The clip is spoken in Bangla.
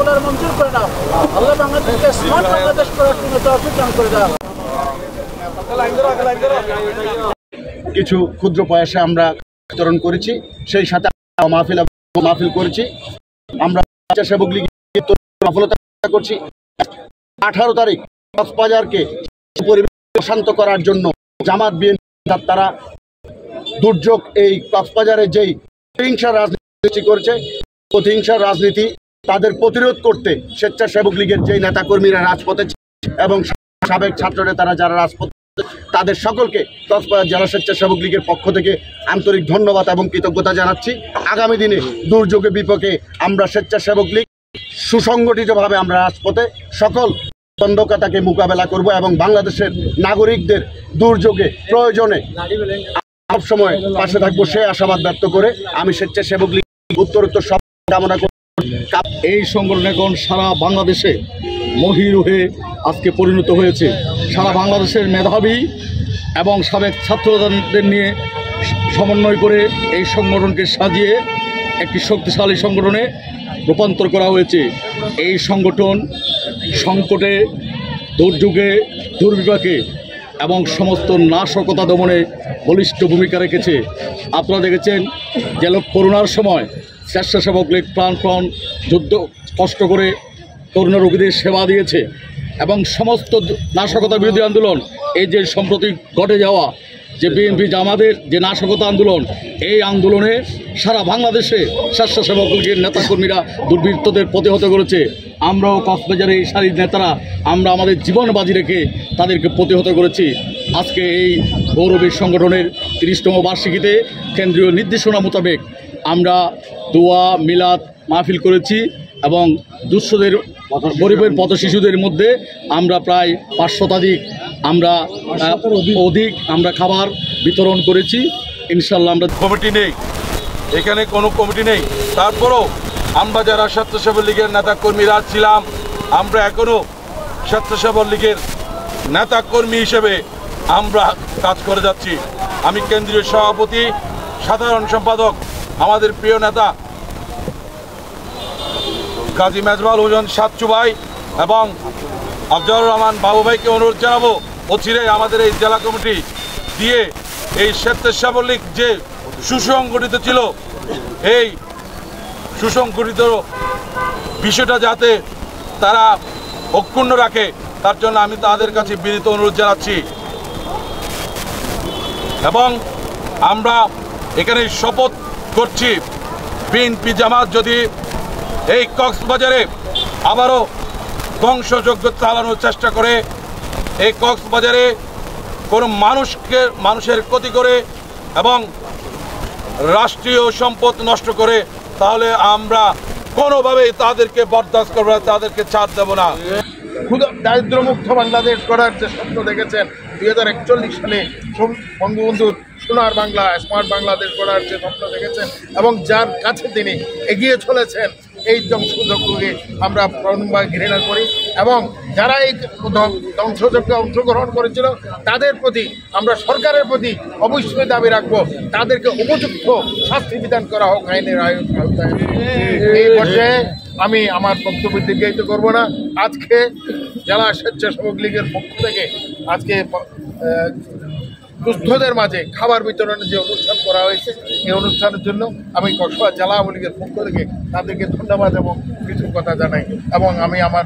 সকলের মঞ্জুর করে দাও। আল্লাহ বাংলাদেশকে স্মার্ট বাংলাদেশ করার জন্য তৌফিক দান করে দাও। কিছু ক্ষুদ্র পয়সা আমরা বিতরণ করেছি, সেই সাথে মাহফিল করেছি। আমরা স্বেচ্ছাসেবক লীগের সফলতা করছি। 18 তারিখ কক্সবাজারকে পরিবেশ শান্ত করার জন্য জামাত বিএনপি তারা দুর্যোগ এই কক্সবাজারে যেই প্রতিহিংসার রাজনীতি করেছে, প্রতিহিংসার রাজনীতি তাদের প্রতিরোধ করতে স্বেচ্ছাসেবক লীগের যেই নেতাকর্মীরা রাজপথে এবং সাবেক ছাত্র নেতারা যারা রাজপথে, তাদের সকলকে কক্সবাজার জেলা স্বেচ্ছাসেবক লীগের পক্ষ থেকে আন্তরিক ধন্যবাদ এবং কৃতজ্ঞতা জানাচ্ছি। আগামী দিনে দুর্যোগের বিপক্ষে আমরা স্বেচ্ছাসেবক লীগ সুসংগঠিতভাবে আমরা রাজপথে সকল দ্বন্দ্বতাকে মোকাবেলা করব এবং বাংলাদেশের নাগরিকদের দুর্যোগে প্রয়োজনে সবসময় পাশে থাকবো সে আশাবাদ ব্যক্ত করে আমি স্বেচ্ছাসেবক লীগ উত্তরোত্তর সব কামনা করি। এই সংগঠন এখন সারা বাংলাদেশে মহিরুহে আজকে পরিণত হয়েছে। সারা বাংলাদেশের মেধাবী এবং সাবেক ছাত্রদের নিয়ে সমন্বয় করে এই সংগঠনকে সাজিয়ে একটি শক্তিশালী সংগঠনে রূপান্তর করা হয়েছে। এই সংগঠন সংকটে, দুর্যোগে, দুর্বিপাকে এবং সমস্ত নাশকতা দমনে বলিষ্ঠ ভূমিকা রেখেছে। আপনারা দেখেছেন যে করোনার সময় স্বেচ্ছাসেবক লীগ প্রাণ যুদ্ধ কষ্ট করে করোনা রোগীদের সেবা দিয়েছে এবং সমস্ত নাশকতা বিরোধী আন্দোলন, এই যে সম্প্রতি ঘটে যাওয়া যে বিএনপি জামাতের যে নাশকতা আন্দোলন, এই আন্দোলনে সারা বাংলাদেশে স্বেচ্ছাসেবক লীগের নেতাকর্মীরা দুর্বৃত্তদের প্রতিহত করেছে। আমরাও কক্সবাজারের এই সারির নেতারা আমরা আমাদের জীবন বাজি রেখে তাদেরকে প্রতিহত করেছি। আজকে এই গৌরবী সংগঠনের 30তম বার্ষিকীতে কেন্দ্রীয় নির্দেশনা মোতাবেক আমরা দোয়া মিলাদ মাহফিল করেছি এবং দুঃস্থদের গরিবের পথ শিশুদের মধ্যে আমরা প্রায় 5 শতাধিক অধিক আমরা খাবার বিতরণ করেছি। ইনশাল্লাহ আমরা কমিটি নেই, এখানে কোনো কমিটি নেই, তারপরও আমরা যারা স্বেচ্ছাসেবক লীগের নেতাকর্মীরা ছিলাম, আমরা এখনও স্বেচ্ছাসেবক লীগের নেতাকর্মী হিসেবে আমরা কাজ করে যাচ্ছি। আমি কেন্দ্রীয় সভাপতি, সাধারণ সম্পাদক আমাদের প্রিয় নেতা কাজী মেজবাল হোসেন সাচ্চু ভাই এবং আফজালুর রহমান বাবু ভাইকে অনুরোধ জানাবো অচিরেই আমাদের এই জেলা কমিটি দিয়ে এই স্বেচ্ছাসেবক লীগ যে সুসংগঠিত ছিল, এই সুসংগঠিত বিষয়টা যাতে তারা অক্ষুণ্ণ রাখে, তার জন্য আমি তাদের কাছে বিনীত অনুরোধ জানাচ্ছি। এবং আমরা এখানে শপথ করছি, বিএনপি জামাত যদি এই কক্সবাজারে আবারও ধ্বংসযজ্ঞ চালানোর চেষ্টা করে, এই কক্সবাজারে কোনো মানুষের ক্ষতি করে এবং রাষ্ট্রীয় সম্পদ নষ্ট করে, তাহলে আমরা কোনোভাবেই তাদেরকে বরদাস্ত করবো না, তাদেরকে ছাড় দেব না। দারিদ্র্যমুক্ত বাংলাদেশ গড়ার যে স্বপ্ন দেখেছেন 2041 সালে বঙ্গবন্ধুর সোনার বাংলা, স্মার্ট বাংলাদেশ গড়ার যে স্বপ্ন দেখেছেন এবং যার কাছে তিনি এগিয়ে চলেছেন, এই ধ্বংসযজ্ঞকে আমরা প্রণম্বর ঘৃণা করি এবং যারা এই ধ্বংসযজ্ঞে অংশগ্রহণ করেছিল তাদের প্রতি আমরা সরকারের প্রতি অবশ্যই দাবি রাখবো, তাদেরকে উপযুক্ত শাস্তি বিধান করা হোক আইনের আওতায়। এই পর্যায়ে আমি আমার বক্তব্য দীর্ঘায়িত করব না। আজকে জেলা স্বেচ্ছাসেবক লীগের পক্ষ থেকে আজকে দুস্থদের মাঝে খাবার বিতরণের যে অনুষ্ঠান করা হয়েছে, এই অনুষ্ঠানের জন্য আমি কক্সবাজার জেলা আওয়ামী লীগের পক্ষ থেকে তাদেরকে ধন্যবাদ এবং কিছু কথা জানাই এবং আমি আমার